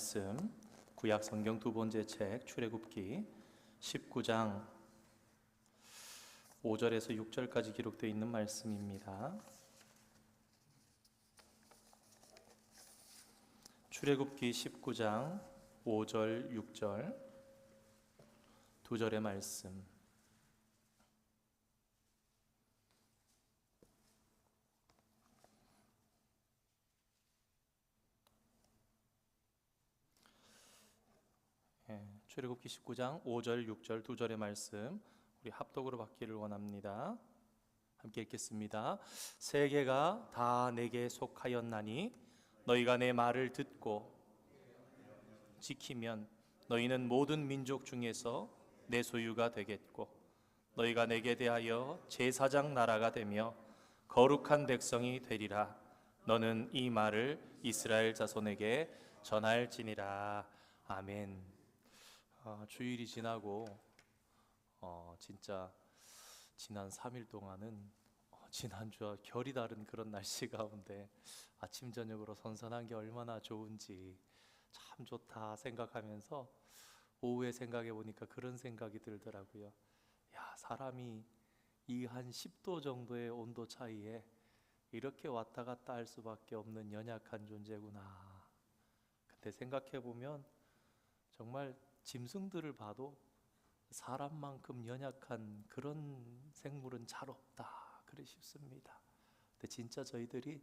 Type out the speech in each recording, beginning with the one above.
말씀, 구약 성경 두 번째 책 출애굽기 19장 5절에서 6절까지 기록되어 있는 말씀입니다. 출애굽기 19장 5절, 6절 두 절의 말씀. 출애굽기 19장 5절, 6절 두 절의 말씀 우리 합독으로 받기를 원합니다. 함께 읽겠습니다. 세계가 다 내게 속하였나니 너희가 내 말을 듣고 지키면 너희는 모든 민족 중에서 내 소유가 되겠고 너희가 내게 대하여 제사장 나라가 되며 거룩한 백성이 되리라. 너는 이 말을 이스라엘 자손에게 전할지니라. 아멘. 주일이 지나고 진짜 지난 3일 동안은 지난주와 결이 다른 그런 날씨 가운데 아침 저녁으로 선선한 게 얼마나 좋은지 참 좋다 생각하면서 오후에 생각해 보니까 그런 생각이 들더라고요. 야, 사람이 이 한 10도 정도의 온도 차이에 이렇게 왔다 갔다 할 수밖에 없는 연약한 존재구나. 근데 생각해 보면 정말 짐승들을 봐도 사람만큼 연약한 그런 생물은 잘 없다 그래 싶습니다. 근데 진짜 저희들이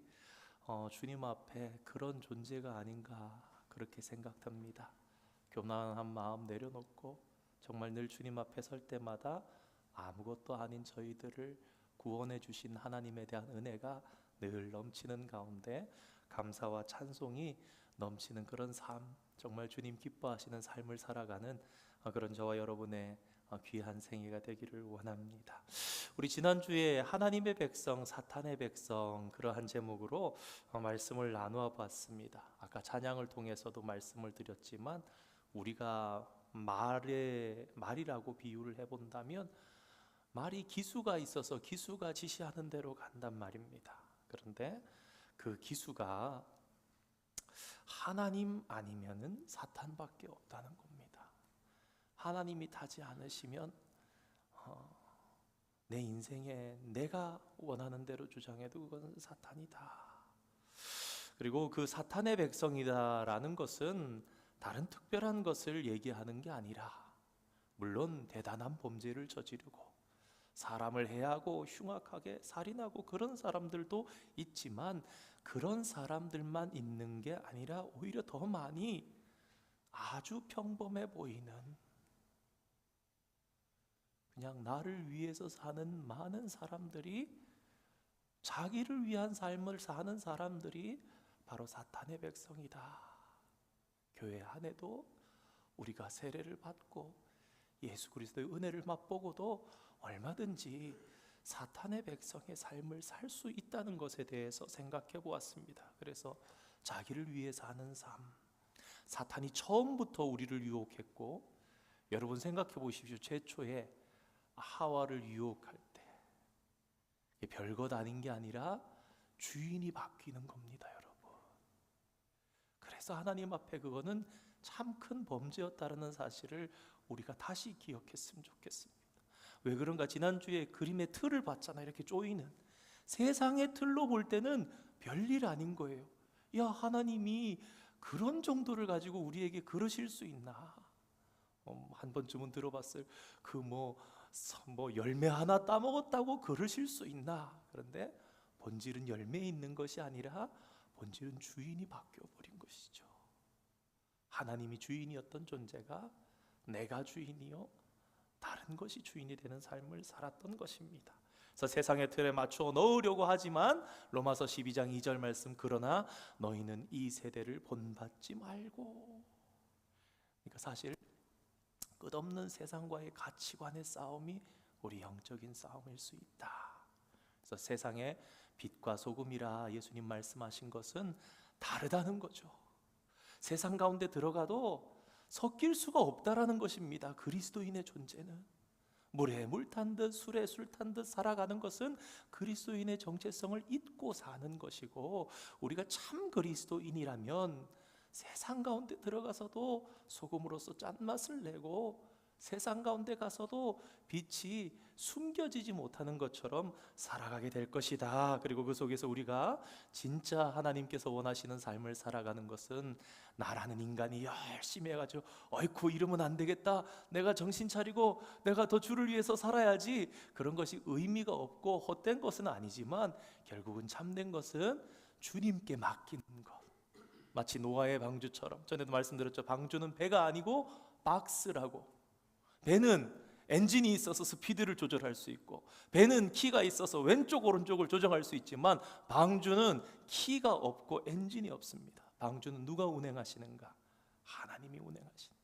주님 앞에 그런 존재가 아닌가 그렇게 생각됩니다. 교만한 마음 내려놓고 정말 늘 주님 앞에 설 때마다 아무것도 아닌 저희들을 구원해 주신 하나님에 대한 은혜가 늘 넘치는 가운데 감사와 찬송이 넘치는 그런 삶, 정말 주님 기뻐하시는 삶을 살아가는 그런 저와 여러분의 귀한 생애가 되기를 원합니다. 우리 지난주에 하나님의 백성, 사탄의 백성 그러한 제목으로 말씀을 나누어 봤습니다. 아까 찬양을 통해서도 말씀을 드렸지만 우리가 말이라고 비유를 해본다면 말이 기수가 있어서 기수가 지시하는 대로 간단 말입니다. 그런데 그 기수가 하나님 아니면은 사탄밖에 없다는 겁니다. 하나님이 타지 않으시면 내 인생에 내가 원하는 대로 주장해도 그건 사탄이다. 그리고 그 사탄의 백성이다라는 것은 다른 특별한 것을 얘기하는 게 아니라 물론 대단한 범죄를 저지르고 사람을 해하고 흉악하게 살인하고 그런 사람들도 있지만 그런 사람들만 있는 게 아니라 오히려 더 많이 아주 평범해 보이는 그냥 나를 위해서 사는 많은 사람들이 자기를 위한 삶을 사는 사람들이 바로 사탄의 백성이다. 교회 안에도 우리가 세례를 받고 예수 그리스도의 은혜를 맛보고도 얼마든지 사탄의 백성의 삶을 살 수 있다는 것에 대해서 생각해 보았습니다. 그래서 자기를 위해 사는 삶, 사탄이 처음부터 우리를 유혹했고, 여러분 생각해 보십시오. 최초에 하와를 유혹할 때 별것 아닌 게 아니라 주인이 바뀌는 겁니다, 여러분. 그래서 하나님 앞에 그거는 참 큰 범죄였다는 사실을 우리가 다시 기억했으면 좋겠습니다. 왜 그런가? 지난주에 그림의 틀을 봤잖아요. 이렇게 조이는 세상의 틀로 볼 때는 별일 아닌 거예요. 야, 하나님이 그런 정도를 가지고 우리에게 그러실 수 있나? 한 번쯤은 들어봤어요. 그 뭐 열매 하나 따먹었다고 그러실 수 있나? 그런데 본질은 열매에 있는 것이 아니라 본질은 주인이 바뀌어버린 것이죠. 하나님이 주인이었던 존재가 내가 주인이요 다른 것이 주인이 되는 삶을 살았던 것입니다. 그래서 세상의 틀에 맞추어 넣으려고 하지만 로마서 12장 2절 말씀, 그러나 너희는 이 세대를 본받지 말고. 그러니까 사실 끝없는 세상과의 가치관의 싸움이 우리 영적인 싸움일 수 있다. 그래서 세상의 빛과 소금이라 예수님 말씀하신 것은 다르다는 거죠. 세상 가운데 들어가도 섞일 수가 없다라는 것입니다. 그리스도인의 존재는 물에 물 탄 듯 술에 술 탄 듯 살아가는 것은 그리스도인의 정체성을 잊고 사는 것이고, 우리가 참 그리스도인이라면 세상 가운데 들어가서도 소금으로서 짠맛을 내고 세상 가운데 가서도 빛이 숨겨지지 못하는 것처럼 살아가게 될 것이다. 그리고 그 속에서 우리가 진짜 하나님께서 원하시는 삶을 살아가는 것은 나라는 인간이 열심히 해가지고 어이쿠 이러면 안 되겠다, 내가 정신 차리고 내가 더 주를 위해서 살아야지, 그런 것이 의미가 없고 헛된 것은 아니지만 결국은 참된 것은 주님께 맡기는 것. 마치 노아의 방주처럼, 전에도 말씀드렸죠. 방주는 배가 아니고 박스라고. 배는 엔진이 있어서 스피드를 조절할 수 있고, 배는 키가 있어서 왼쪽 오른쪽을 조정할 수 있지만 방주는 키가 없고 엔진이 없습니다. 방주는 누가 운행하시는가? 하나님이 운행하시는.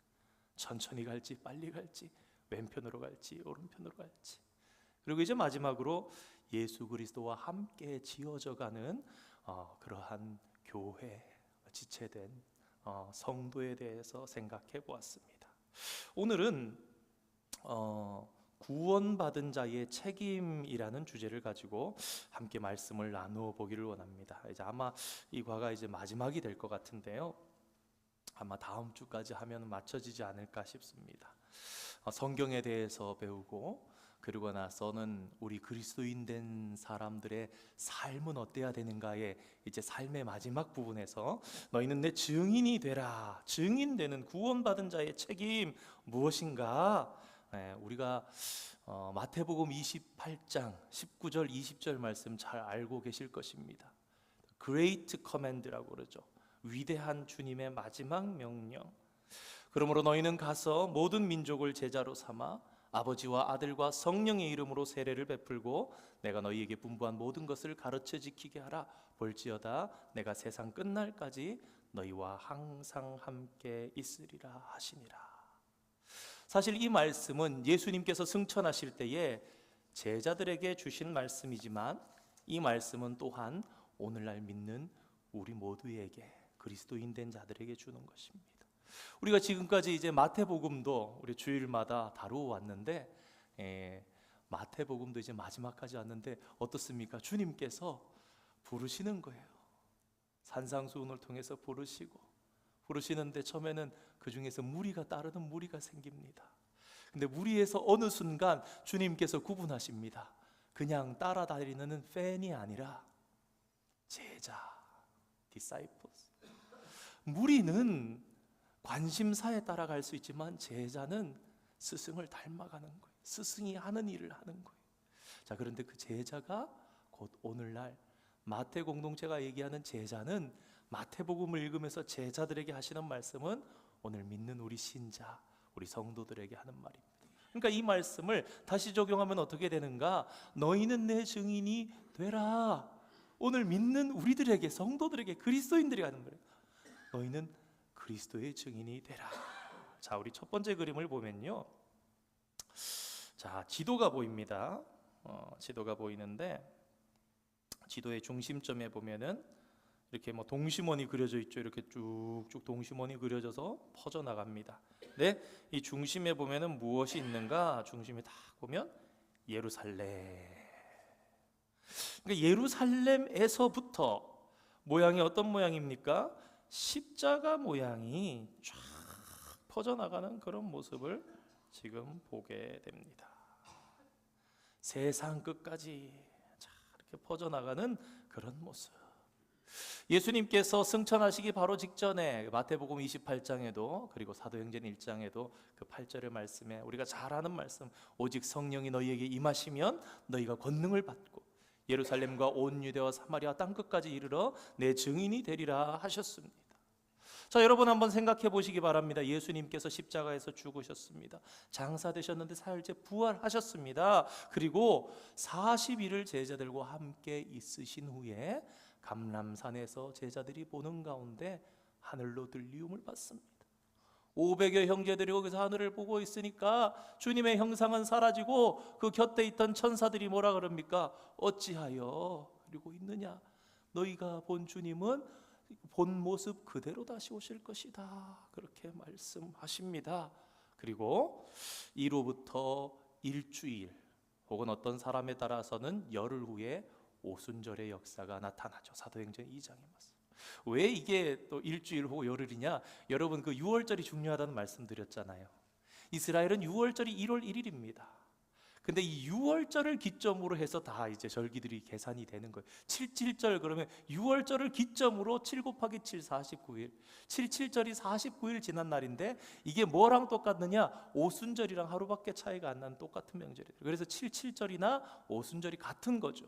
천천히 갈지 빨리 갈지, 왼편으로 갈지 오른편으로 갈지. 그리고 이제 마지막으로 예수 그리스도와 함께 지어져가는 그러한 교회, 지체된 성도에 대해서 생각해 보았습니다. 오늘은 구원받은 자의 책임이라는 주제를 가지고 함께 말씀을 나누어 보기를 원합니다. 이제 아마 이 과가 이제 마지막이 될 것 같은데요. 아마 다음 주까지 하면 맞춰지지 않을까 싶습니다. 성경에 대해서 배우고 그러고 나서는 우리 그리스도인 된 사람들의 삶은 어때야 되는가에 이제 삶의 마지막 부분에서 너희는 내 증인이 되라. 증인되는 구원받은 자의 책임 무엇인가? 우리가 마태복음 28장 19절 20절 말씀 잘 알고 계실 것입니다. Great Command라고 그러죠. 위대한 주님의 마지막 명령. 그러므로 너희는 가서 모든 민족을 제자로 삼아 아버지와 아들과 성령의 이름으로 세례를 베풀고 내가 너희에게 분부한 모든 것을 가르쳐 지키게 하라. 볼지어다 내가 세상 끝날까지 너희와 항상 함께 있으리라 하시니라. 사실 이 말씀은 예수님께서 승천하실 때에 제자들에게 주신 말씀이지만 이 말씀은 또한 오늘날 믿는 우리 모두에게, 그리스도인 된 자들에게 주는 것입니다. 우리가 지금까지 이제 마태복음도 우리 주일마다 다루어 왔는데 마태복음도 이제 마지막까지 왔는데 어떻습니까? 주님께서 부르시는 거예요. 산상수훈을 통해서 부르시는데 처음에는 그 중에서 무리가 따르는 무리가 생깁니다. 근데 무리에서 어느 순간 주님께서 구분하십니다. 그냥 따라다니는 팬이 아니라 제자, disciples. 무리는 관심사에 따라갈 수 있지만 제자는 스승을 닮아가는 거예요. 스승이 하는 일을 하는 거예요. 자, 그런데 그 제자가 곧 오늘날 마태 공동체가 얘기하는 제자는 마태복음을 읽으면서 제자들에게 하시는 말씀은 오늘 믿는 우리 신자, 우리 성도들에게 하는 말입니다. 그러니까 이 말씀을 다시 적용하면 어떻게 되는가? 너희는 내 증인이 되라. 오늘 믿는 우리들에게, 성도들에게, 그리스도인들이 하는 거예요. 너희는 그리스도의 증인이 되라. 자, 우리 첫 번째 그림을 보면요. 자, 지도가 보입니다. 지도가 보이는데 지도의 중심점에 보면은 이렇게 뭐 동심원이 그려져 있죠. 이렇게 쭉쭉 동심원이 그려져서 퍼져 나갑니다. 네, 이 중심에 보면은 무엇이 있는가? 중심에 딱 보면 예루살렘. 그러니까 예루살렘에서부터 모양이 어떤 모양입니까? 십자가 모양이 쫙 퍼져 나가는 그런 모습을 지금 보게 됩니다. 세상 끝까지 이렇게 퍼져 나가는 그런 모습. 예수님께서 승천하시기 바로 직전에 마태복음 28장에도 그리고 사도행전 1장에도 그 8절의 말씀에 우리가 잘 아는 말씀, 오직 성령이 너희에게 임하시면 너희가 권능을 받고 예루살렘과 온 유대와 사마리아 땅끝까지 이르러 내 증인이 되리라 하셨습니다. 자, 여러분 한번 생각해 보시기 바랍니다. 예수님께서 십자가에서 죽으셨습니다. 장사되셨는데 사흘째 부활하셨습니다. 그리고 40일을 제자들과 함께 있으신 후에 감람산에서 제자들이 보는 가운데 하늘로 들리움을 받습니다. 500여 형제들이 거기서 하늘을 보고 있으니까 주님의 형상은 사라지고 그 곁에 있던 천사들이 뭐라 그럽니까? 어찌하여 그리고 있느냐? 너희가 본 주님은 본 모습 그대로 다시 오실 것이다. 그렇게 말씀하십니다. 그리고 이로부터 일주일 혹은 어떤 사람에 따라서는 열흘 후에 오순절의 역사가 나타나죠. 사도행전 2장에 말씀. 왜 이게 또 일주일 후 열흘이냐? 여러분 그 유월절이 중요하다는 말씀드렸잖아요. 이스라엘은 유월절이 1월 1일입니다. 근데 이 유월절을 기점으로 해서 다 이제 절기들이 계산이 되는 거예요. 77절 그러면 유월절을 기점으로 7 곱하기 7 49일. 77절이 49일 지난 날인데 이게 뭐랑 똑같느냐? 오순절이랑 하루밖에 차이가 안 나는 똑같은 명절이에요. 그래서 77절이나 오순절이 같은 거죠.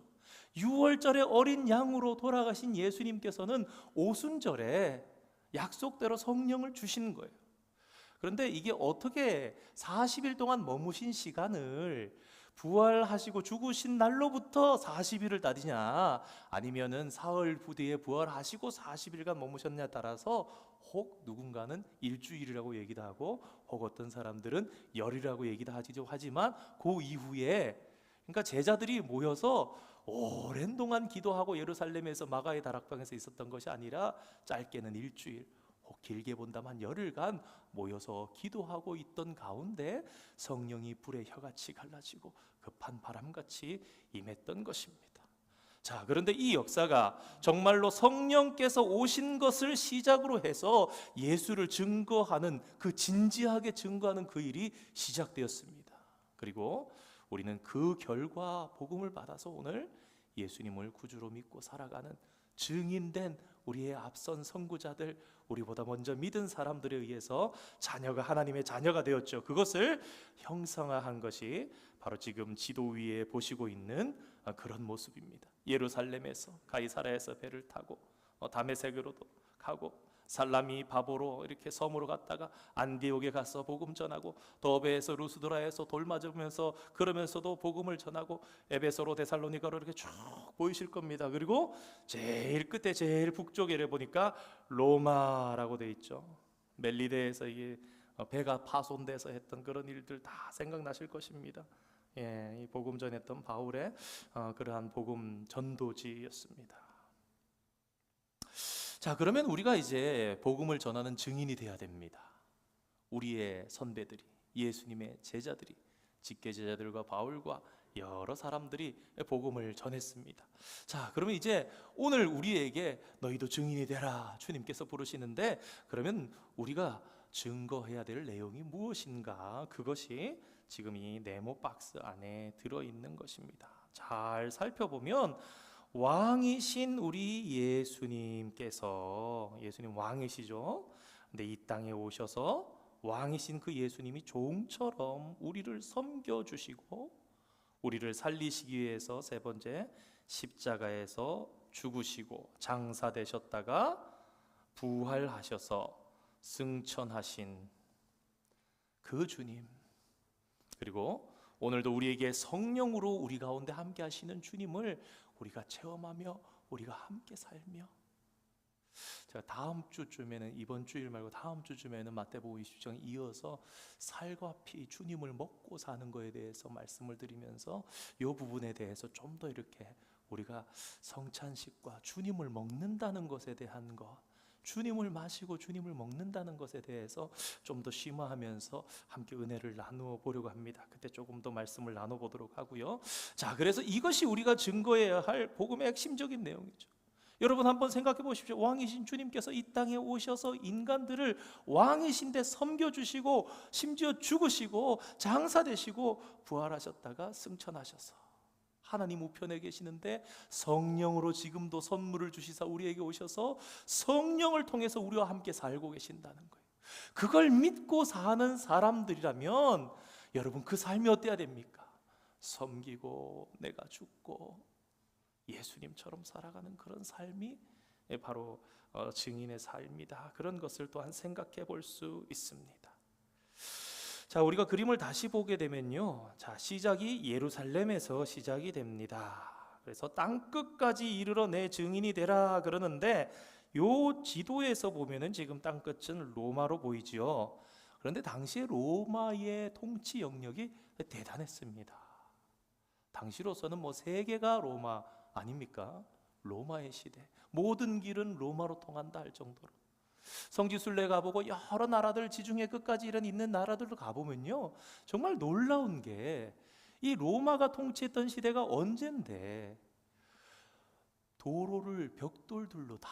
유월절에 어린 양으로 돌아가신 예수님께서는 오순절에 약속대로 성령을 주시는 거예요. 그런데 이게 어떻게 40일 동안 머무신 시간을 부활하시고 죽으신 날로부터 40일을 따지냐, 아니면은 사흘 후대에 부활하시고 40일간 머무셨냐에 따라서 혹 누군가는 일주일이라고 얘기도 하고 혹 어떤 사람들은 열이라고 얘기도 하지만 그 이후에 그러니까 제자들이 모여서 오랜 동안 기도하고 예루살렘에서 마가의 다락방에서 있었던 것이 아니라 짧게는 일주일, 혹 길게 본다면 열흘간 모여서 기도하고 있던 가운데 성령이 불의 혀같이 갈라지고 급한 바람같이 임했던 것입니다. 자, 그런데 이 역사가 정말로 성령께서 오신 것을 시작으로 해서 예수를 증거하는 그 진지하게 증거하는 그 일이 시작되었습니다. 그리고 우리는 그 결과 복음을 받아서 오늘 예수님을 구주로 믿고 살아가는 증인된 우리의 앞선 선구자들, 우리보다 먼저 믿은 사람들에 의해서 자녀가 하나님의 자녀가 되었죠. 그것을 형상화한 것이 바로 지금 지도 위에 보시고 있는 그런 모습입니다. 예루살렘에서 가이사랴에서 배를 타고 다메섹으로도 가고 살라미 바보로 이렇게 섬으로 갔다가 안디옥에 가서 복음 전하고 더베에서 루스드라에서 돌 맞으면서 그러면서도 복음을 전하고 에베소로 데살로니가로 이렇게 쭉 보이실 겁니다. 그리고 제일 끝에 제일 북쪽에 보니까 로마라고 돼 있죠. 멜리데에서 이게 배가 파손돼서 했던 그런 일들 다 생각나실 것입니다. 예, 이 복음 전했던 바울의 그러한 복음 전도지였습니다. 자, 그러면 우리가 이제 복음을 전하는 증인이 돼야 됩니다. 우리의 선배들이, 예수님의 제자들이, 직계제자들과 바울과 여러 사람들이 복음을 전했습니다. 자, 그러면 이제 오늘 우리에게 너희도 증인이 되라 주님께서 부르시는데, 그러면 우리가 증거해야 될 내용이 무엇인가? 그것이 지금 이 네모 박스 안에 들어있는 것입니다. 잘 살펴보면 왕이신 우리 예수님께서, 예수님 왕이시죠. 근데 이 땅에 오셔서 왕이신 그 예수님이 종처럼 우리를 섬겨주시고 우리를 살리시기 위해서 세 번째 십자가에서 죽으시고 장사되셨다가 부활하셔서 승천하신 그 주님, 그리고 오늘도 우리에게 성령으로 우리 가운데 함께 하시는 주님을 우리가 체험하며 우리가 함께 살며, 제가 다음 주쯤에는, 이번 주일 말고 다음 주쯤에는 마태복음 20장 이어서 살과 피 주님을 먹고 사는 거에 대해서 말씀을 드리면서 이 부분에 대해서 좀 더 이렇게 우리가 성찬식과 주님을 먹는다는 것에 대한 것, 주님을 마시고 주님을 먹는다는 것에 대해서 좀 더 심화하면서 함께 은혜를 나누어 보려고 합니다. 그때 조금 더 말씀을 나눠 보도록 하고요. 자, 그래서 이것이 우리가 증거해야 할 복음의 핵심적인 내용이죠. 여러분 한번 생각해 보십시오. 왕이신 주님께서 이 땅에 오셔서 인간들을 왕이신데 섬겨주시고 심지어 죽으시고 장사되시고 부활하셨다가 승천하셔서 하나님 우편에 계시는데 성령으로 지금도 선물을 주시사 우리에게 오셔서 성령을 통해서 우리와 함께 살고 계신다는 거예요. 그걸 믿고 사는 사람들이라면 여러분 그 삶이 어때야 됩니까? 섬기고 내가 죽고 예수님처럼 살아가는 그런 삶이 바로 증인의 삶이다. 그런 것을 또한 생각해 볼 수 있습니다. 자, 우리가 그림을 다시 보게 되면요, 자, 시작이 예루살렘에서 시작이 됩니다. 그래서 땅 끝까지 이르러 내 증인이 되라 그러는데 요 지도에서 보면은 지금 땅 끝은 로마로 보이지요. 그런데 당시에 로마의 통치 영역이 대단했습니다. 당시로서는 뭐 세계가 로마 아닙니까? 로마의 시대, 모든 길은 로마로 통한다 할 정도로. 성지순례 가보고 여러 나라들, 지중해 끝까지 이런 있는 나라들도 가보면요, 정말 놀라운 게 이 로마가 통치했던 시대가 언젠데 도로를 벽돌들로 다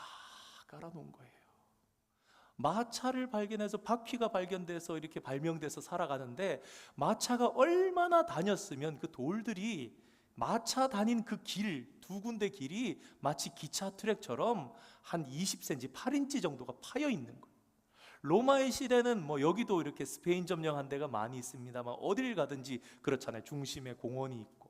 깔아놓은 거예요. 마차를 발견해서 바퀴가 발견돼서 이렇게 발명돼서 살아가는데, 마차가 얼마나 다녔으면 그 돌들이 마차 다닌 그 길, 두 군데 길이 마치 기차 트랙처럼 한 20cm, 8인치 정도가 파여 있는 거예요. 로마의 시대는 뭐 여기도 이렇게 스페인 점령한 데가 많이 있습니다만 어딜 가든지 그렇잖아요. 중심에 공원이 있고,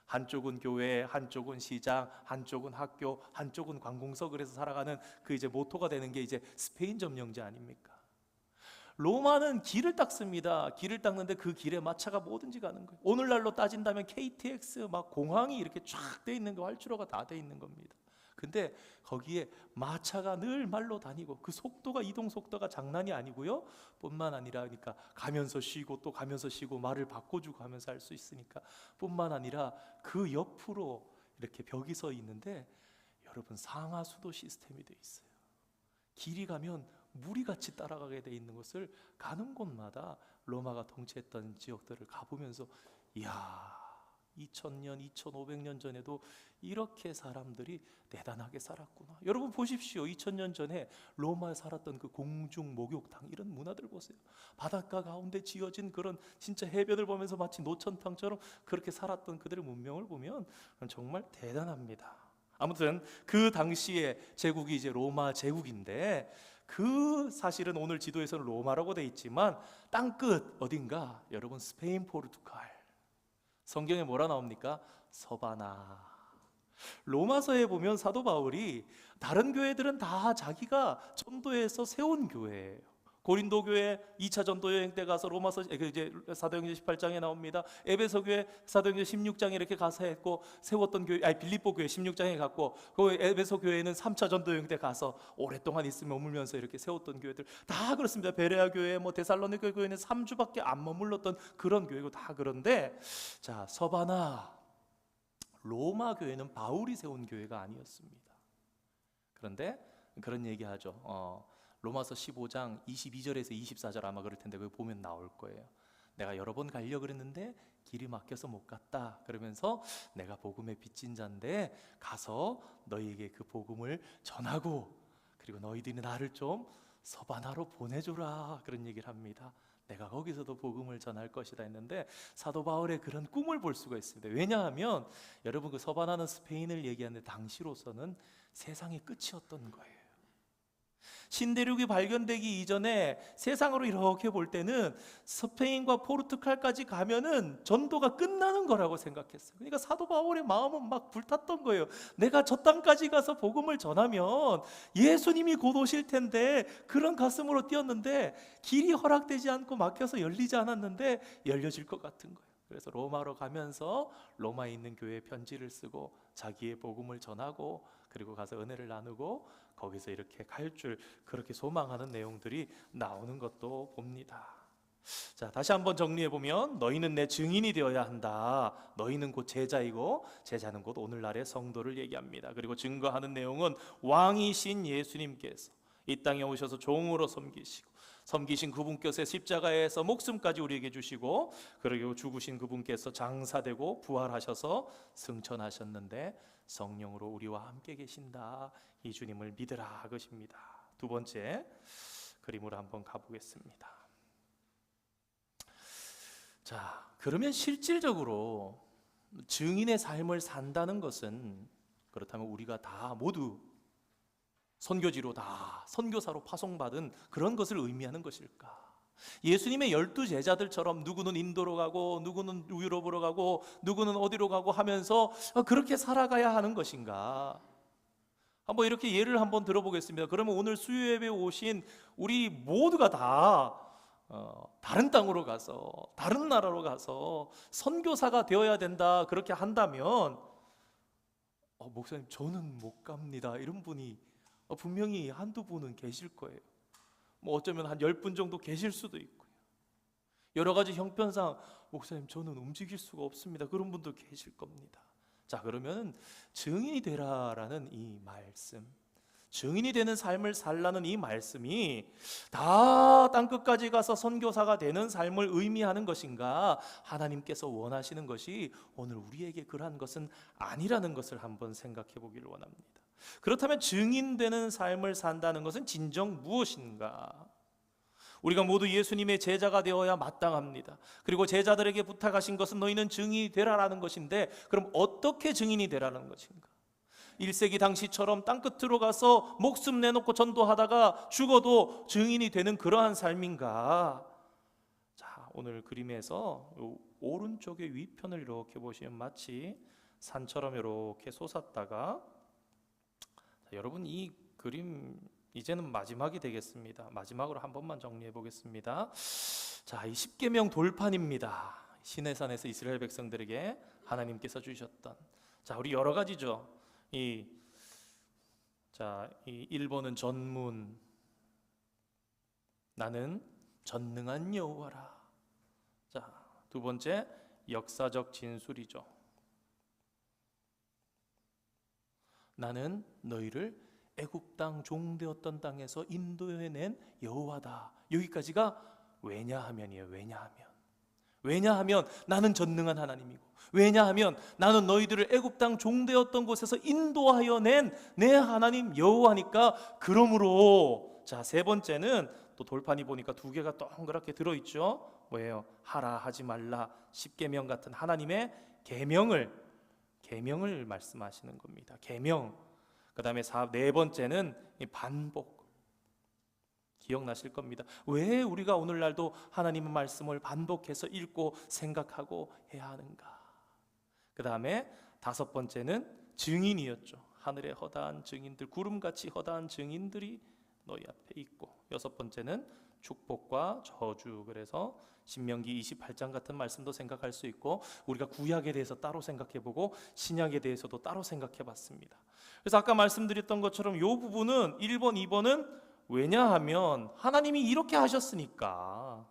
한쪽은 교회, 한쪽은 시장, 한쪽은 학교, 한쪽은 관공서, 그래서 살아가는 그 이제 모토가 되는 게 이제 스페인 점령제 아닙니까? 로마는 길을 닦습니다. 길을 닦는데 그 길에 마차가 뭐든지 가는 거예요. 오늘날로 따진다면 KTX 막 공항이 이렇게 쫙 돼 있는 거, 활주로가 다 돼 있는 겁니다. 근데 거기에 마차가 늘 말로 다니고, 그 속도가, 이동 속도가 장난이 아니고요. 뿐만 아니라, 그러니까 가면서 쉬고 또 가면서 쉬고 말을 바꿔주고 하면서 할 수 있으니까, 뿐만 아니라 그 옆으로 이렇게 벽이 서 있는데, 여러분 상하수도 시스템이 돼 있어요. 길이 가면 물이 같이 따라가게 돼 있는 것을 가는 곳마다 로마가 통치했던 지역들을 가보면서, 이야, 2000년, 2500년 전에도 이렇게 사람들이 대단하게 살았구나. 여러분 보십시오. 2000년 전에 로마에 살았던 그 공중 목욕탕, 이런 문화들 보세요. 바닷가 가운데 지어진 그런 진짜 해변을 보면서 마치 노천탕처럼 그렇게 살았던 그들의 문명을 보면 정말 대단합니다. 아무튼 그 당시에 제국이 이제 로마 제국인데, 그 사실은 오늘 지도에서는 로마라고 돼 있지만 땅끝 어딘가 여러분 스페인, 포르투갈, 성경에 뭐라 나옵니까? 서바나. 로마서에 보면 사도 바울이 다른 교회들은 다 자기가 전도해서 세운 교회예요. 고린도 교회 2차 전도 여행 때 가서 로마서 이제 사도행전 18장에 나옵니다. 에베소 교회 사도행전 16장에 이렇게 가서 했고, 세웠던 교회, 빌립보 교회 16장에 갔고, 그 에베소 교회는 3차 전도 여행 때 가서 오랫동안 있으며 머물면서 이렇게 세웠던 교회들 다 그렇습니다. 베레아 교회, 뭐 데살로니가 교회는 3주밖에 안 머물렀던 그런 교회고 다 그런데, 자, 서바나 로마 교회는 바울이 세운 교회가 아니었습니다. 그런데 그런 얘기하죠. 로마서 15장 22절에서 24절 아마 그럴 텐데 거기 보면 나올 거예요. 내가 여러 번 가려고 그랬는데 길이 막혀서 못 갔다. 그러면서 내가 복음의 빚진 자인데 가서 너희에게 그 복음을 전하고, 그리고 너희들이 나를 좀 서바나로 보내줘라, 그런 얘기를 합니다. 내가 거기서도 복음을 전할 것이다 했는데, 사도 바울의 그런 꿈을 볼 수가 있습니다. 왜냐하면 여러분 그 서바나는 스페인을 얘기하는데 당시로서는 세상의 끝이었던 거예요. 신대륙이 발견되기 이전에 세상으로 이렇게 볼 때는 스페인과 포르투갈까지 가면은 전도가 끝나는 거라고 생각했어요. 그러니까 사도 바울의 마음은 막 불탔던 거예요. 내가 저 땅까지 가서 복음을 전하면 예수님이 곧 오실 텐데, 그런 가슴으로 뛰었는데 길이 허락되지 않고 막혀서 열리지 않았는데 열려질 것 같은 거예요. 그래서 로마로 가면서 로마에 있는 교회에 편지를 쓰고 자기의 복음을 전하고, 그리고 가서 은혜를 나누고 거기서 이렇게 갈 줄 그렇게 소망하는 내용들이 나오는 것도 봅니다. 자, 다시 한번 정리해 보면, 너희는 내 증인이 되어야 한다. 너희는 곧 제자이고, 제자는 곧 오늘날의 성도를 얘기합니다. 그리고 증거하는 내용은 왕이신 예수님께서 이 땅에 오셔서 종으로 섬기신 그분께서 십자가에서 목숨까지 우리에게 주시고, 그리고 죽으신 그분께서 장사되고 부활하셔서 승천하셨는데 성령으로 우리와 함께 계신다. 이 주님을 믿으라, 그것입니다. 두 번째 그림으로 한번 가보겠습니다. 자, 그러면 실질적으로 증인의 삶을 산다는 것은, 그렇다면 우리가 다 모두 선교지로 다 선교사로 파송받은 그런 것을 의미하는 것일까? 예수님의 12제자들처럼 누구는 인도로 가고, 누구는 유럽으로 가고, 누구는 어디로 가고 하면서 그렇게 살아가야 하는 것인가? 한번 이렇게 예를 한번 들어보겠습니다. 그러면 오늘 수요예배 오신 우리 모두가 다 다른 땅으로 가서, 다른 나라로 가서 선교사가 되어야 된다, 그렇게 한다면 목사님 저는 못 갑니다, 이런 분이 분명히 한두 분은 계실 거예요. 뭐 어쩌면 한 10분 정도 계실 수도 있고요. 여러 가지 형편상 목사님 저는 움직일 수가 없습니다, 그런 분도 계실 겁니다. 자, 그러면 증인이 되라라는 이 말씀, 증인이 되는 삶을 살라는 이 말씀이 다 땅끝까지 가서 선교사가 되는 삶을 의미하는 것인가? 하나님께서 원하시는 것이 오늘 우리에게 그러한 것은 아니라는 것을 한번 생각해 보기를 원합니다. 그렇다면 증인되는 삶을 산다는 것은 진정 무엇인가? 우리가 모두 예수님의 제자가 되어야 마땅합니다. 그리고 제자들에게 부탁하신 것은 너희는 증인이 되라라는 것인데, 그럼 어떻게 증인이 되라는 것인가? 1세기 당시처럼 땅끝으로 가서 목숨 내놓고 전도하다가 죽어도 증인이 되는 그러한 삶인가? 자, 오늘 그림에서 오른쪽의 위편을 이렇게 보시면 마치 산처럼 이렇게 솟았다가, 자, 여러분 이 그림 이제는 마지막이 되겠습니다. 마지막으로 한 번만 정리해 보겠습니다. 자, 이 십계명 돌판입니다. 시내산에서 이스라엘 백성들에게 하나님께서 주셨던, 자, 우리 여러 가지죠. 이 1번은 전문, 나는 전능한 여호와라. 자, 두 번째 역사적 진술이죠. 나는 너희를 애굽 땅 종되었던 땅에서 인도해낸 여호와다. 여기까지가 왜냐하면이에요. 왜냐하면 나는 전능한 하나님이고, 왜냐하면 나는 너희들을 애굽 땅 종되었던 곳에서 인도하여 낸 내 하나님 여호와니까. 그러므로, 자, 세 번째는 또 돌판이 보니까 두 개가 동그랗게 들어있죠. 뭐예요? 하라 하지 말라, 십계명 같은 하나님의 계명을 말씀하시는 겁니다. 계명. 그 다음에 네 번째는 반복. 기억나실 겁니다. 왜 우리가 오늘날도 하나님의 말씀을 반복해서 읽고 생각하고 해야 하는가? 그 다음에 다섯 번째는 증인이었죠. 하늘의 허다한 증인들, 구름같이 허다한 증인들이 너희 앞에 있고, 여섯 번째는 축복과 저주. 그래서 신명기 28장 같은 말씀도 생각할 수 있고, 우리가 구약에 대해서 따로 생각해보고 신약에 대해서도 따로 생각해봤습니다. 그래서 아까 말씀드렸던 것처럼 이 부분은 1번, 2번은 왜냐하면 하나님이 이렇게 하셨으니까,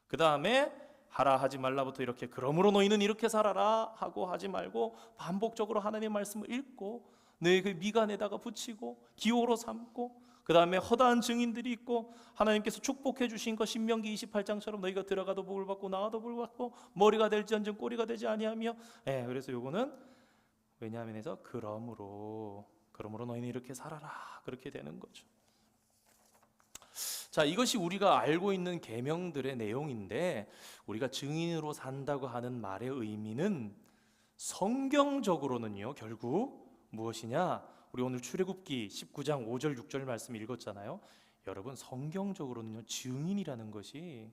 그 다음에 하라 하지 말라부터 이렇게 그러므로 너희는 이렇게 살아라 하고 하지 말고, 반복적으로 하나님의 말씀을 읽고 내 그 미간에다가 붙이고 기호로 삼고, 그 다음에 허다한 증인들이 있고, 하나님께서 축복해 주신 것 신명기 28장처럼 너희가 들어가도 복을 받고 나와도 복을 받고 머리가 될지언정 꼬리가 되지 아니하며. 그래서 요거는 왜냐하면에서 그러므로 너희는 이렇게 살아라, 그렇게 되는 거죠. 자, 이것이 우리가 알고 있는 계명들의 내용인데, 우리가 증인으로 산다고 하는 말의 의미는 성경적으로는요, 결국 무엇이냐? 우리 오늘 출애굽기 19장 5절 6절 말씀 읽었잖아요. 여러분, 성경적으로는요, 증인이라는 것이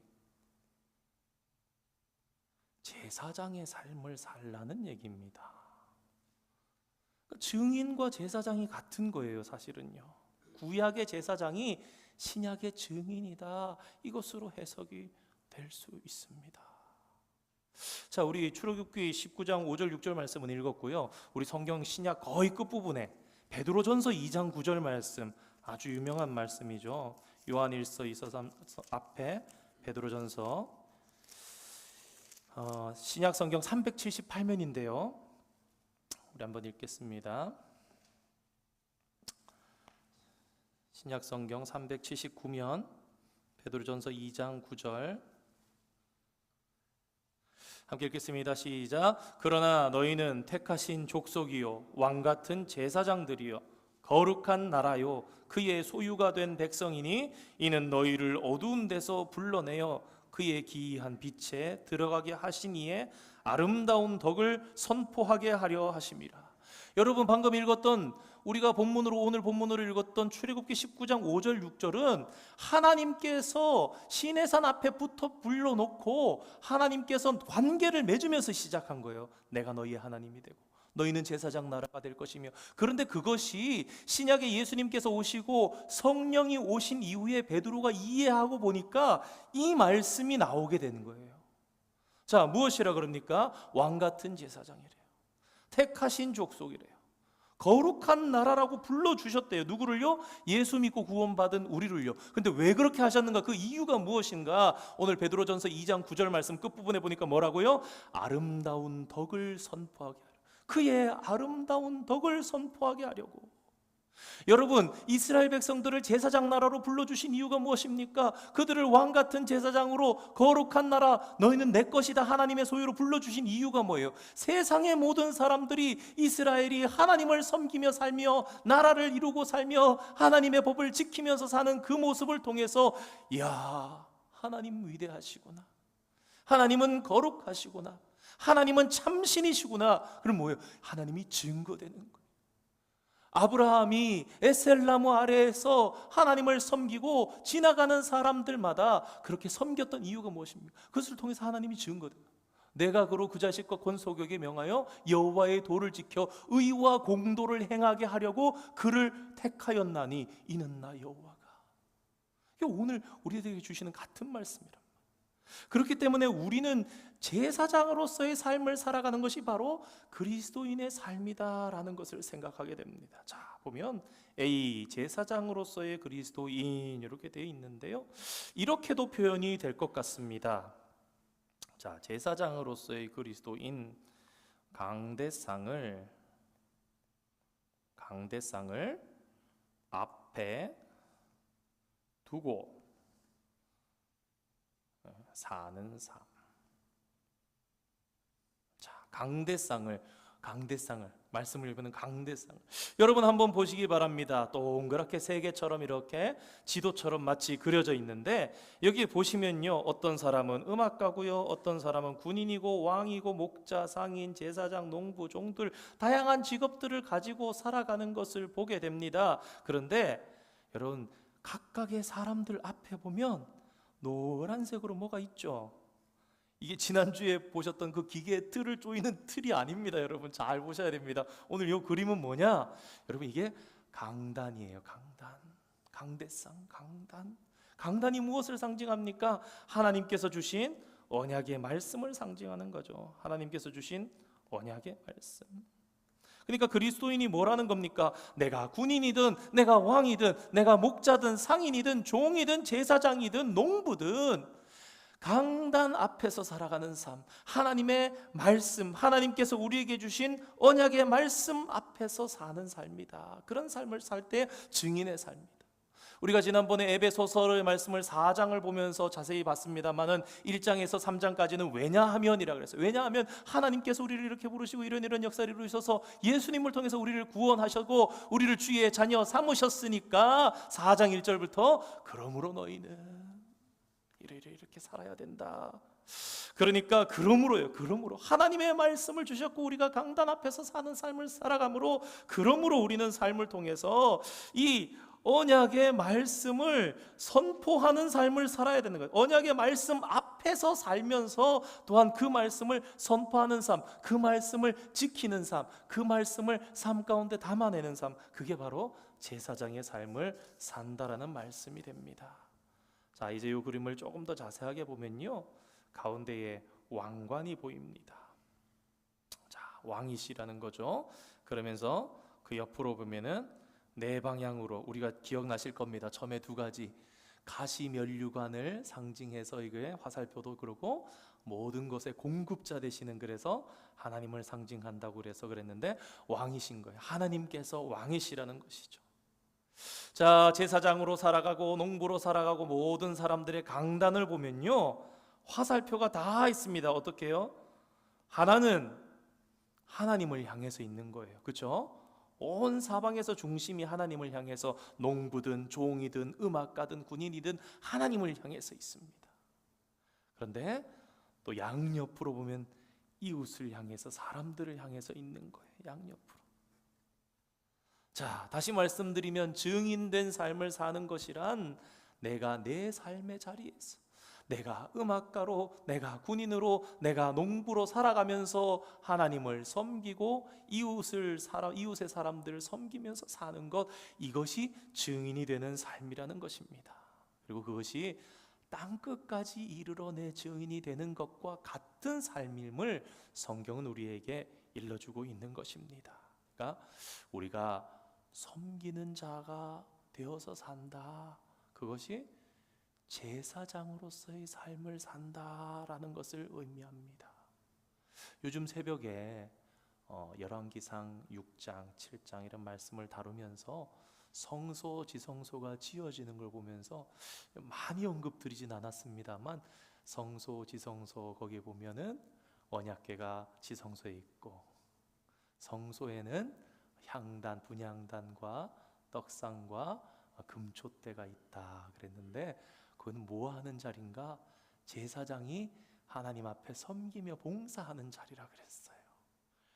제사장의 삶을 살라는 얘기입니다. 증인과 제사장이 같은 거예요, 사실은요. 구약의 제사장이 신약의 증인이다, 이것으로 해석이 될 수 있습니다. 자, 우리 출애굽기 19장 5절 6절 말씀은 읽었고요. 우리 성경 신약 거의 끝부분에 베드로전서 2장 9절 말씀, 아주 유명한 말씀이죠. 요한일서 2서 3 앞에 베드로전서, 신약 성경 378면인데요. 우리 한번 읽겠습니다. 신약 성경 379면 베드로전서 2장 9절 함께 읽겠습니다. 시작. 그러나 너희는 택하신 족속이요 왕같은 제사장들이요 거룩한 나라요 그의 소유가 된 백성이니 이는 너희를 어두운 데서 불러내어 그의 기이한 빛에 들어가게 하시니에 아름다운 덕을 선포하게 하려 하심이라. 여러분, 방금 읽었던, 우리가 오늘 본문으로 읽었던 출애굽기 19장 5절 6절은 하나님께서 시내산 앞에부터 불러놓고 하나님께서 관계를 맺으면서 시작한 거예요. 내가 너희의 하나님이 되고 너희는 제사장 나라가 될 것이며. 그런데 그것이 신약에 예수님께서 오시고 성령이 오신 이후에 베드로가 이해하고 보니까 이 말씀이 나오게 되는 거예요. 자, 무엇이라 그럽니까? 왕같은 제사장이래요. 택하신 족속이래요. 거룩한 나라라고 불러주셨대요. 누구를요? 예수 믿고 구원받은 우리를요. 근데 왜 그렇게 하셨는가? 그 이유가 무엇인가? 오늘 베드로전서 2장 9절 말씀 끝부분에 보니까 뭐라고요? 아름다운 덕을 선포하게 하려. 그의 아름다운 덕을 선포하게 하려고. 여러분, 이스라엘 백성들을 제사장 나라로 불러주신 이유가 무엇입니까? 그들을 왕같은 제사장으로 거룩한 나라, 너희는 내 것이다 하나님의 소유로 불러주신 이유가 뭐예요? 세상의 모든 사람들이 이스라엘이 하나님을 섬기며 살며 나라를 이루고 살며 하나님의 법을 지키면서 사는 그 모습을 통해서, 이야, 하나님 위대하시구나, 하나님은 거룩하시구나, 하나님은 참신이시구나. 그럼 뭐예요? 하나님이 증거되는 거예요. 아브라함이 에셀나무 아래에서 하나님을 섬기고 지나가는 사람들마다 그렇게 섬겼던 이유가 무엇입니까? 그것을 통해서 하나님이 증거돼요. 내가 그로 그 자식과 권소격에 명하여 여호와의 도를 지켜 의와 공도를 행하게 하려고 그를 택하였나니 이는 나 여호와가. 이게 오늘 우리들에게 주시는 같은 말씀이랍니다. 그렇기 때문에 우리는 제사장으로서의 삶을 살아가는 것이 바로 그리스도인의 삶이다라는 것을 생각하게 됩니다. 자, 보면 A, 제사장으로서의 그리스도인 이렇게 되어 있는데요, 이렇게도 표현이 될 것 같습니다. 자, 제사장으로서의 그리스도인, 강대상을 앞에 두고 사는 삶. 자, 강대상을 말씀을 읽으면 강대상을 여러분 한번 보시기 바랍니다. 동그랗게 세 개처럼 이렇게 지도처럼 마치 그려져 있는데, 여기 보시면요, 어떤 사람은 음악가고요, 어떤 사람은 군인이고 왕이고 목자, 상인, 제사장, 농부, 종들, 다양한 직업들을 가지고 살아가는 것을 보게 됩니다. 그런데 여러분, 각각의 사람들 앞에 보면 노란색으로 뭐가 있죠? 이게 지난주에 보셨던 그 기계의 틀을 조이는 틀이 아닙니다. 여러분 잘 보셔야 됩니다. 오늘 이 그림은 뭐냐? 여러분, 이게 강단이에요. 강대상, 강단이 무엇을 상징합니까? 하나님께서 주신 언약의 말씀을 상징하는 거죠. 하나님께서 주신 언약의 말씀. 그러니까 그리스도인이 뭐라는 겁니까? 내가 군인이든 내가 왕이든 내가 목자든 상인이든 종이든 제사장이든 농부든 강단 앞에서 살아가는 삶, 하나님의 말씀, 하나님께서 우리에게 주신 언약의 말씀 앞에서 사는 삶이다. 그런 삶을 살 때 증인의 삶이다. 우리가 지난번에 에베소서의 말씀을 4장을 보면서 자세히 봤습니다만은 1장에서 3장까지는 왜냐하면이라 그랬어요. 왜냐하면 하나님께서 우리를 이렇게 부르시고 이런 역사를 이루셔서 예수님을 통해서 우리를 구원하셨고 우리를 주의 자녀 삼으셨으니까 4장 1절부터 그러므로 너희는 이렇게 살아야 된다. 그러니까 그러므로 하나님의 말씀을 주셨고 우리가 강단 앞에서 사는 삶을 살아가므로, 그러므로 우리는 삶을 통해서 이 언약의 말씀을 선포하는 삶을 살아야 되는 거예요. 언약의 말씀 앞에서 살면서 또한 그 말씀을 선포하는 삶, 그 말씀을 지키는 삶, 그 말씀을 삶 가운데 담아내는 삶, 그게 바로 제사장의 삶을 산다라는 말씀이 됩니다. 자, 이제 이 그림을 조금 더 자세하게 보면요, 가운데에 왕관이 보입니다. 자, 왕이시라는 거죠. 그러면서 그 옆으로 보면은 네 방향으로, 우리가 기억나실 겁니다. 처음에 두 가지 가시면류관을 상징해서 이게 화살표도 그러고 모든 것의 공급자 되시는, 그래서 하나님을 상징한다고 그래서 그랬는데 왕이신 거예요. 하나님께서 왕이시라는 것이죠. 자, 제사장으로 살아가고 농부로 살아가고 모든 사람들의 강단을 보면요, 화살표가 다 있습니다. 어떻게 해요? 하나는 하나님을 향해서 있는 거예요. 그렇죠? 온 사방에서 중심이 하나님을 향해서, 농부든 종이든 음악가든 군인이든 하나님을 향해서 있습니다. 그런데 또 양옆으로 보면 이웃을 향해서, 사람들을 향해서 있는 거예요. 양옆으로. 자, 다시 말씀드리면 증인된 삶을 사는 것이란 내가 내 삶의 자리에서, 내가 음악가로, 내가 군인으로, 내가 농부로 살아가면서 하나님을 섬기고 이웃의 사람들을 섬기면서 사는 것, 이것이 증인이 되는 삶이라는 것입니다. 그리고 그것이 땅끝까지 이르러 내 증인이 되는 것과 같은 삶임을 성경은 우리에게 일러주고 있는 것입니다. 그러니까 우리가 섬기는 자가 되어서 산다, 그것이 제사장으로서의 삶을 산다라는 것을 의미합니다. 요즘 새벽에 열왕기상 6장, 7장 이런 말씀을 다루면서 성소, 지성소가 지어지는 걸 보면서 많이 언급드리진 않았습니다만 성소, 지성소 거기에 보면은 언약궤가 지성소에 있고 성소에는 향단, 분향단과 떡상과 금촛대가 있다 그랬는데 그건 뭐 하는 자리인가? 제사장이 하나님 앞에 섬기며 봉사하는 자리라 그랬어요.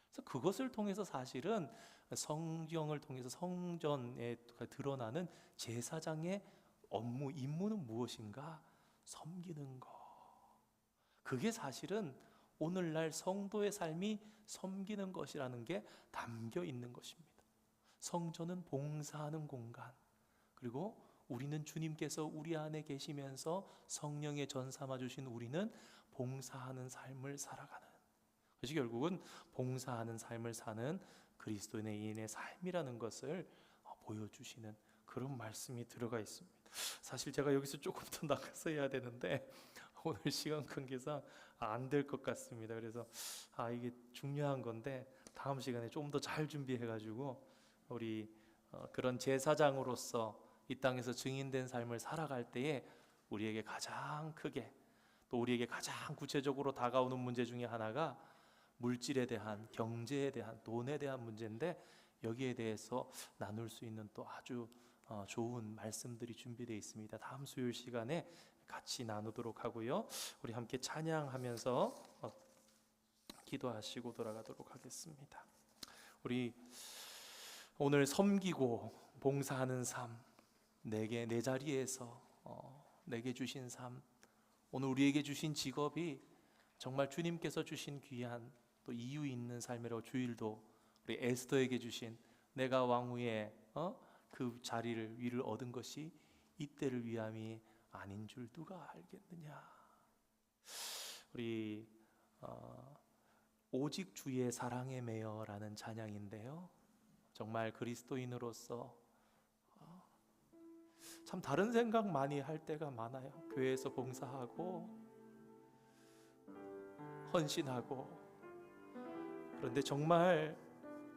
그래서 그것을 통해서 사실은 성경을 통해서 성전에 드러나는 제사장의 업무, 임무는 무엇인가? 섬기는 것. 그게 사실은 오늘날 성도의 삶이 섬기는 것이라는 게 담겨 있는 것입니다. 성전은 봉사하는 공간, 그리고 우리는 주님께서 우리 안에 계시면서 성령의 전 삼아 주신 우리는 봉사하는 삶을 살아가는, 그것이 결국은 봉사하는 삶을 사는 그리스도인의 삶이라는 것을 보여주시는 그런 말씀이 들어가 있습니다. 사실 제가 여기서 조금 더 나가서 해야 되는데 오늘 시간 관계상 안 될 것 같습니다. 그래서 이게 중요한 건데 다음 시간에 좀 더 잘 준비해가지고 우리 그런 제사장으로서 이 땅에서 증인된 삶을 살아갈 때에 우리에게 가장 크게 또 우리에게 가장 구체적으로 다가오는 문제 중에 하나가 물질에 대한, 경제에 대한, 돈에 대한 문제인데 여기에 대해서 나눌 수 있는 또 아주 좋은 말씀들이 준비되어 있습니다. 다음 수요일 시간에 같이 나누도록 하고요. 우리 함께 찬양하면서 기도하시고 돌아가도록 하겠습니다. 우리 오늘 섬기고 봉사하는 삶, 내게 내 자리에서 내게 주신 삶, 오늘 우리에게 주신 직업이 정말 주님께서 주신 귀한 또 이유 있는 삶이라고 주일도 우리 에스더에게 주신 내가 왕후의 그 자리를 위를 얻은 것이 이때를 위함이 아닌 줄 누가 알겠느냐. 우리 오직 주의 사랑에 매여라는 찬양인데요, 정말 그리스도인으로서 참 다른 생각 많이 할 때가 많아요. 교회에서 봉사하고 헌신하고, 그런데 정말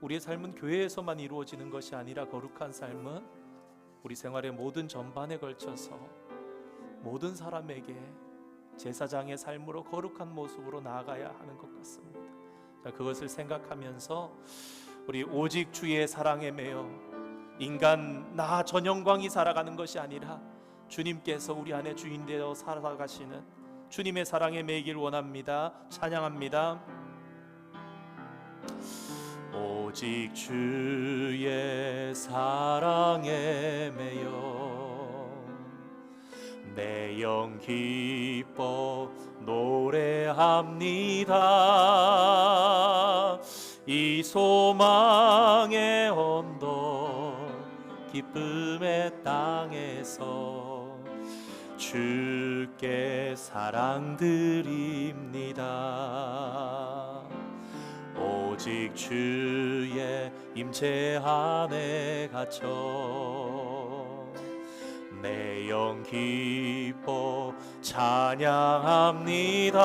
우리의 삶은 교회에서만 이루어지는 것이 아니라 거룩한 삶은 우리 생활의 모든 전반에 걸쳐서 모든 사람에게 제사장의 삶으로 거룩한 모습으로 나아가야 하는 것 같습니다. 자, 그것을 생각하면서 우리 오직 주의 사랑에 매여 인간 나 전영광이 살아가는 것이 아니라 주님께서 우리 안에 주인 되어 살아가시는 주님의 사랑에 매이길 원합니다. 찬양합니다. 오직 주의 사랑에 매여 내 영 기뻐 노래합니다. 이 소망의 언덕 기쁨의 땅에서 주께 사랑 드립니다. 오직 주의 임재 안에 갇혀 내 영 기뻐 찬양합니다.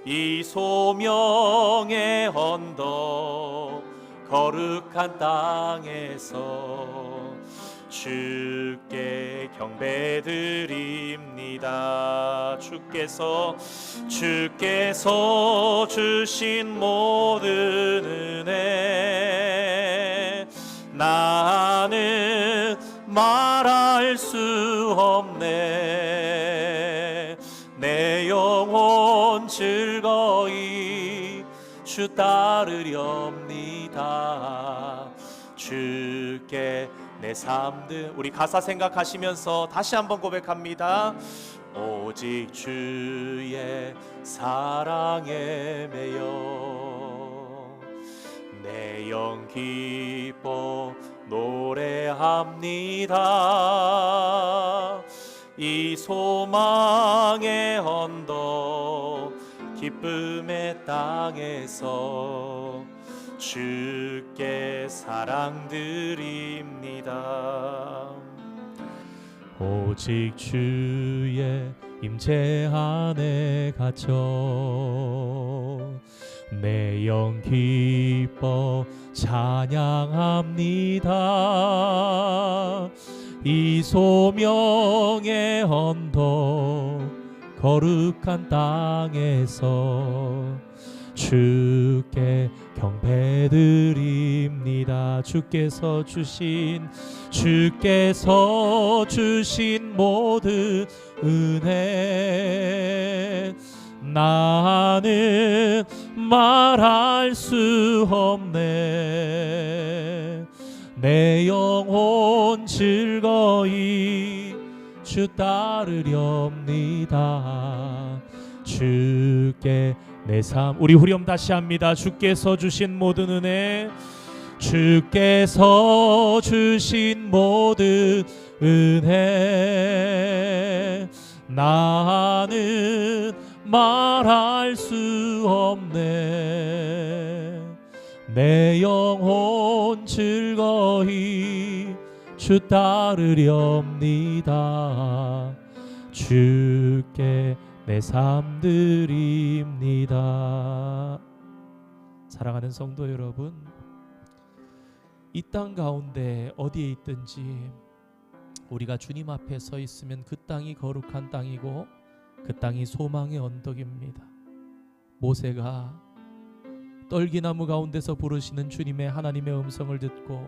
이 소명의 언덕 거룩한 땅에서 주께 경배드립니다. 주께서 주신 모든 은혜 나는 말할 수 없네. 내 영혼 즐거이 주 따르렵니다. 주께 내 삶들, 우리 가사 생각하시면서 다시 한번 고백합니다. 오직 주의 사랑에 매여 내 영 기뻐 노래합니다. 이 소망의 언덕 기쁨의 땅에서 주께 사랑 드립니다. 오직 주의 임재 안에 갇혀 내 영 기뻐 찬양합니다. 이 소명의 언덕 거룩한 땅에서 주께 경배드립니다. 주께서 주신 모든 은혜 나는 말할 수 없네. 내 영혼 즐거이 주 따르렵니다. 주께 내 삶. 우리 후렴 다시 합니다. 주께서 주신 모든 은혜, 주께서 주신 모든 은혜 나는 말할 수 없네. 내 영혼 즐거이 주 따르렵니다. 주께 내 삶 드립니다. 사랑하는 성도 여러분, 이 땅 가운데 어디에 있든지 우리가 주님 앞에 서 있으면 그 땅이 거룩한 땅이고 그 땅이 소망의 언덕입니다. 모세가 떨기나무 가운데서 부르시는 주님의 하나님의 음성을 듣고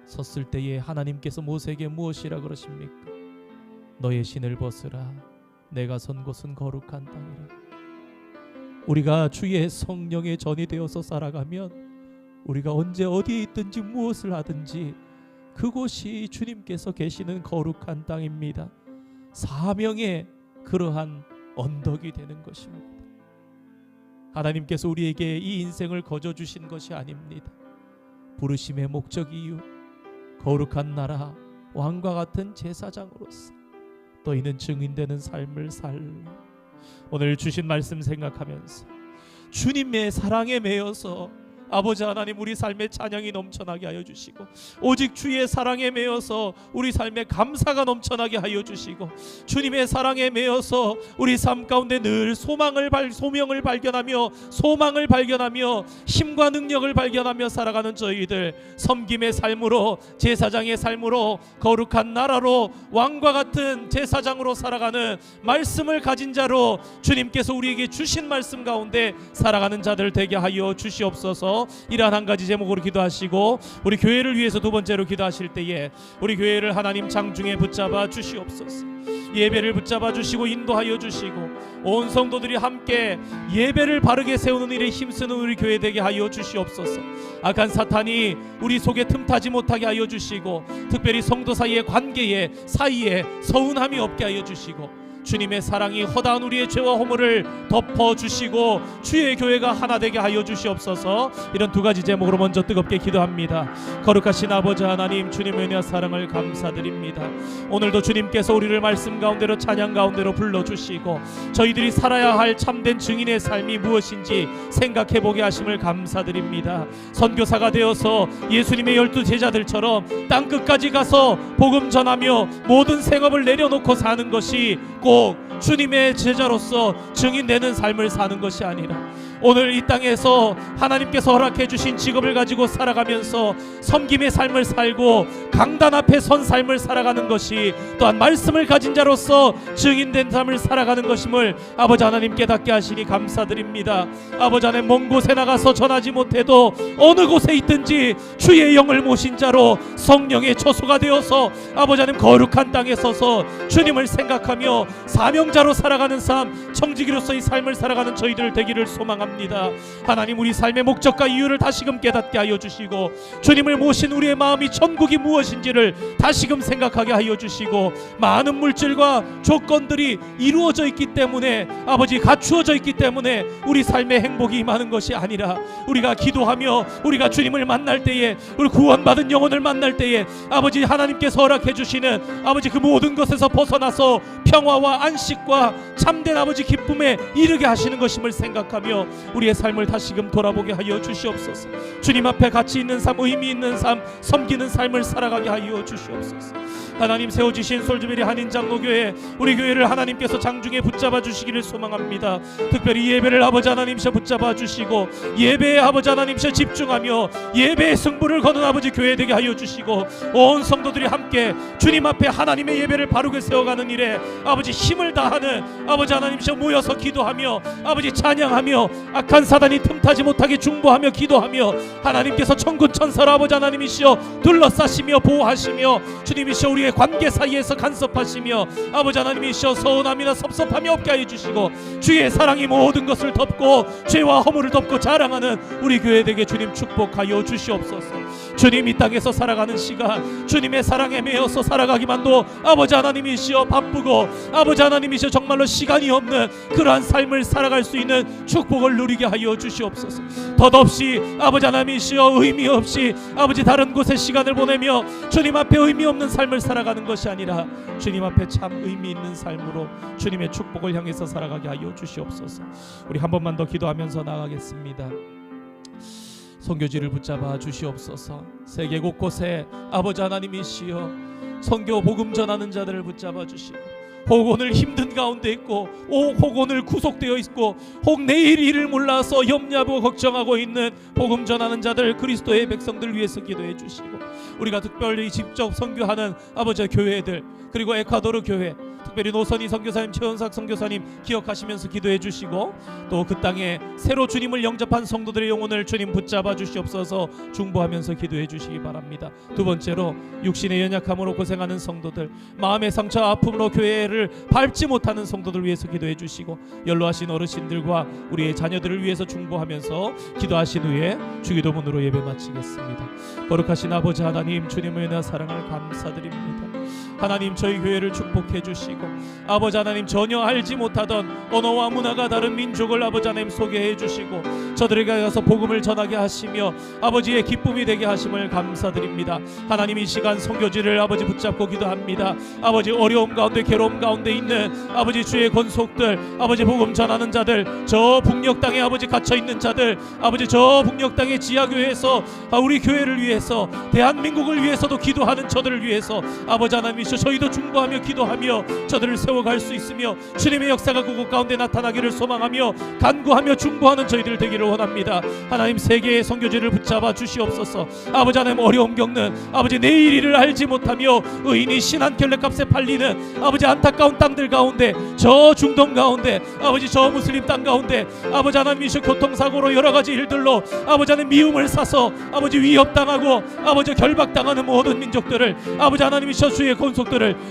섰을 때에 하나님께서 모세에게 무엇이라 그러십니까? 너의 신을 벗으라. 내가 선 곳은 거룩한 땅이라. 우리가 주의 성령의 전이 되어서 살아가면 우리가 언제 어디에 있든지 무엇을 하든지 그곳이 주님께서 계시는 거룩한 땅입니다. 사명의 그러한 언덕이 되는 것입니다. 하나님께서 우리에게 이 인생을 거저 주신 것이 아닙니다. 부르심의 목적 이유, 거룩한 나라 왕과 같은 제사장으로서 너희는 증인되는 삶을 살라. 오늘 주신 말씀 생각하면서 주님의 사랑에 매여서 아버지 하나님 우리 삶에 찬양이 넘쳐나게 하여 주시고 오직 주의 사랑에 매여서 우리 삶에 감사가 넘쳐나게 하여 주시고 주님의 사랑에 매여서 우리 삶 가운데 늘 소명을 발견하며 소망을 발견하며 힘과 능력을 발견하며 살아가는 저희들, 섬김의 삶으로 제사장의 삶으로 거룩한 나라로 왕과 같은 제사장으로 살아가는 말씀을 가진 자로 주님께서 우리에게 주신 말씀 가운데 살아가는 자들 되게 하여 주시옵소서. 이러한 한 가지 제목으로 기도하시고 우리 교회를 위해서 두 번째로 기도하실 때에 우리 교회를 하나님 장중에 붙잡아 주시옵소서. 예배를 붙잡아 주시고 인도하여 주시고 온 성도들이 함께 예배를 바르게 세우는 일에 힘쓰는 우리 교회 되게 하여 주시옵소서. 악한 사탄이 우리 속에 틈타지 못하게 하여 주시고 특별히 성도 사이의 관계에 사이에 서운함이 없게 하여 주시고 주님의 사랑이 허다한 우리의 죄와 허물을 덮어주시고 주의 교회가 하나 되게 하여 주시옵소서. 이런 두 가지 제목으로 먼저 뜨겁게 기도합니다. 거룩하신 아버지 하나님, 주님의 은혜와 사랑을 감사드립니다. 오늘도 주님께서 우리를 말씀 가운데로 찬양 가운데로 불러주시고 저희들이 살아야 할 참된 증인의 삶이 무엇인지 생각해보게 하심을 감사드립니다. 선교사가 되어서 예수님의 12 제자들처럼 땅끝까지 가서 복음 전하며 모든 생업을 내려놓고 사는 것이 꼭 주님의 제자로서 증인되는 삶을 사는 것이 아니라 오늘 이 땅에서 하나님께서 허락해 주신 직업을 가지고 살아가면서 섬김의 삶을 살고 강단 앞에 선 삶을 살아가는 것이 또한 말씀을 가진 자로서 증인된 삶을 살아가는 것임을 아버지 하나님 깨닫게 하시니 감사드립니다. 아버지 하나님, 먼 곳에 나가서 전하지 못해도 어느 곳에 있든지 주의 영을 모신 자로 성령의 처소가 되어서 아버지 하나님 거룩한 땅에 서서 주님을 생각하며 사명자로 살아가는 삶, 청지기로서의 삶을 살아가는 저희들 되기를 소망합니다. 하나님, 우리 삶의 목적과 이유를 다시금 깨닫게 하여 주시고 주님을 모신 우리의 마음이 천국이 무엇인지를 다시금 생각하게 하여 주시고 많은 물질과 조건들이 이루어져 있기 때문에 아버지 갖추어져 있기 때문에 우리 삶의 행복이 임하는 것이 아니라 우리가 기도하며 우리가 주님을 만날 때에 우리 구원받은 영혼을 만날 때에 아버지 하나님께서 허락해 주시는 아버지 그 모든 것에서 벗어나서 평화와 안식과 참된 아버지 기쁨에 이르게 하시는 것임을 생각하며 우리의 삶을 다시금 돌아보게 하여 주시옵소서. 주님 앞에 가치 있는 삶, 의미 있는 삶, 섬기는 삶을 살아가게 하여 주시옵소서. 하나님 세워주신 솔즈베리 한인장로교회, 우리 교회를 하나님께서 장중에 붙잡아 주시기를 소망합니다. 특별히 예배를 아버지 하나님이셔 붙잡아 주시고, 예배에 아버지 하나님이셔 집중하며 예배의 승부를 거는 아버지 교회 되게 하여 주시고, 온 성도들이 함께 주님 앞에 하나님의 예배를 바르게 세워가는 일에 아버지 힘을 다하는 아버지 하나님이셔 모여서 기도하며 아버지 찬양하며 악한 사단이 틈타지 못하게 중보하며 기도하며, 하나님께서 천군 천사로 아버지 하나님이시여 둘러싸시며 보호하시며 주님이시여 우리의 관계 사이에서 간섭하시며 아버지 하나님이시여 서운함이나 섭섭함이 없게 하여 주시고, 주의 사랑이 모든 것을 덮고 죄와 허물을 덮고 자랑하는 우리 교회 되게 주님 축복하여 주시옵소서. 주님 이 땅에서 살아가는 시간 주님의 사랑에 매여서 살아가기만도 아버지 하나님이시여 바쁘고 아버지 하나님이시여 정말로 시간이 없는 그러한 삶을 살아갈 수 있는 축복을 누리게 하여 주시옵소서. 덧없이 아버지 하나님이시여 의미 없이 아버지 다른 곳에 시간을 보내며 주님 앞에 의미 없는 삶을 살아가는 것이 아니라 주님 앞에 참 의미 있는 삶으로 주님의 축복을 향해서 살아가게 하여 주시옵소서. 우리 한 번만 더 기도하면서 나가겠습니다. 선교지를 붙잡아 주시옵소서. 세계 곳곳에 아버지 하나님이시여 선교 복음 전하는 자들을 붙잡아 주시고, 혹 오늘 힘든 가운데 있고 혹 오늘 구속되어 있고 혹 내일 일을 몰라서 염려하고 걱정하고 있는 복음 전하는 자들, 그리스도의 백성들 위해서 기도해 주시고, 우리가 특별히 직접 선교하는 아버지 교회들, 그리고 에콰도르 교회 특별히 노선희 선교사님, 최원삭 선교사님 기억하시면서 기도해 주시고, 또 그 땅에 새로 주님을 영접한 성도들의 영혼을 주님 붙잡아 주시옵소서 중보하면서 기도해 주시기 바랍니다. 두 번째로 육신의 연약함으로 고생하는 성도들, 마음의 상처와 아픔으로 교회를 밟지 못하는 성도들 위해서 기도해 주시고, 연로하신 어르신들과 우리의 자녀들을 위해서 중보하면서 기도하신 후에 주기도문으로 예배 마치겠습니다. 거룩하신 아버지 하나님, 주님의 은혜와 사랑을 감사드립니다. 하나님 저희 교회를 축복해 주시고, 아버지 하나님 전혀 알지 못하던 언어와 문화가 다른 민족을 아버지 하나님 소개해 주시고 저들에게 가서 복음을 전하게 하시며 아버지의 기쁨이 되게 하심을 감사드립니다. 하나님 이 시간 선교지를 아버지 붙잡고 기도합니다. 아버지 어려움 가운데 괴로움 가운데 있는 아버지 주의 권속들, 아버지 복음 전하는 자들, 저 북녘 땅에 아버지 갇혀 있는 자들, 아버지 저 북녘 땅의 지하교회에서 우리 교회를 위해서 대한민국을 위해서도 기도하는 저들을 위해서 아버지 하나님이시여 저희도 중보하며 기도하며 저들을 세워갈 수 있으며 주님의 역사가 그곳 가운데 나타나기를 소망하며 간구하며 중보하는 저희들 되기를 원합니다. 하나님 세계의 선교지를 붙잡아 주시옵소서. 아버지 하나님 어려움 겪는 아버지 내일 일을 알지 못하며 의인이 신한 결례값에 팔리는 아버지 안타까운 땅들 가운데, 저 중동 가운데, 아버지 저 무슬림 땅 가운데 아버지 하나님이시여 교통사고로 여러가지 일들로 아버지 하나님 미움을 사서 아버지 위협당하고 아버지 결박당하는 모든 민족들을 아버지 하나님이시여 주의 권속들을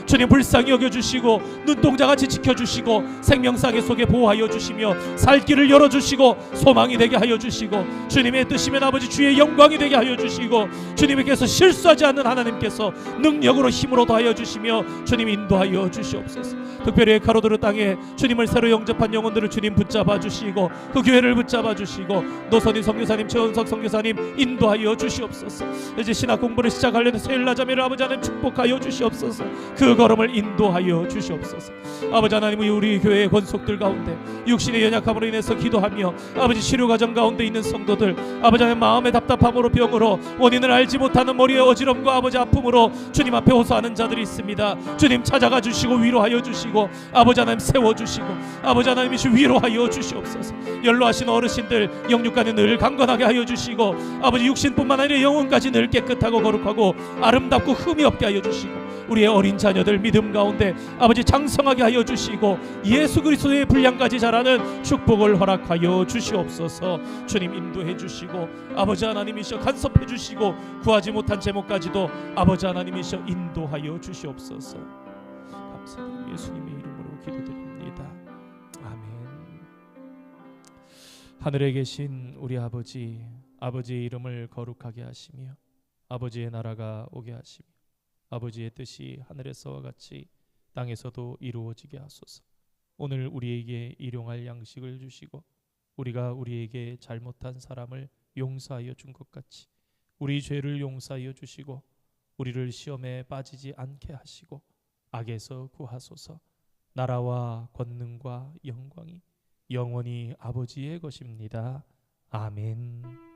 주님 불쌍히 여겨주시고 눈동자같이 지켜주시고 생명사계 속에 보호하여 주시며 살 길을 열어주시고 소망이 되게 하여 주시고, 주님의 뜻이면 아버지 주의 영광이 되게 하여 주시고, 주님께서 실수하지 않는 하나님께서 능력으로 힘으로 더하여 주시며 주님 인도하여 주시옵소서. 특별히 가로도르 땅에 주님을 새로 영접한 영혼들을 주님 붙잡아 주시고 그 교회를 붙잡아 주시고 노선희 선교사님, 최원석 선교사님 인도하여 주시옵소서. 이제 신학 공부를 시작하려는 세일라 자매를 아버지 하나님 축복하여 주시옵소서. 그 걸음을 인도하여 주시옵소서. 아버지 하나님 우리 교회의 권속들 가운데 육신의 연약함으로 인해서 기도하며 아버지 치료과정 가운데 있는 성도들, 아버지 하나님 마음의 답답함으로 병으로 원인을 알지 못하는 머리의 어지럼과 아버지 아픔으로 주님 앞에 호소하는 자들이 있습니다. 주님 찾아가 주시고 위로하여 주시고 아버지 하나님 세워주시고 아버지 하나님이시 위로하여 주시옵소서. 연로하신 어르신들 영육간에 늘 강건하게 하여 주시고 아버지 육신뿐만 아니라 영혼까지 늘 깨끗하고 거룩하고 아름답고 흠이 없게 하여 주시고 우리의 어린 자녀들 믿음 가운데 아버지 장성하게 하여 주시고 예수 그리스도의 분량까지 자라는 축복을 허락하여 주시옵소서. 주님 인도해 주시고 아버지 하나님이시여 간섭해 주시고 구하지 못한 제목까지도 아버지 하나님이시여 인도하여 주시옵소서. 감사드립니다. 예수님의 이름으로 기도드립니다. 아멘. 하늘에 계신 우리 아버지, 아버지의 이름을 거룩하게 하시며 아버지의 나라가 오게 하시며 아버지의 뜻이 하늘에서와 같이 땅에서도 이루어지게 하소서. 오늘 우리에게 일용할 양식을 주시고 우리가 우리에게 잘못한 사람을 용서하여 준 것 같이 우리 죄를 용서하여 주시고 우리를 시험에 빠지지 않게 하시고 악에서 구하소서. 나라와 권능과 영광이 영원히 아버지의 것입니다. 아멘.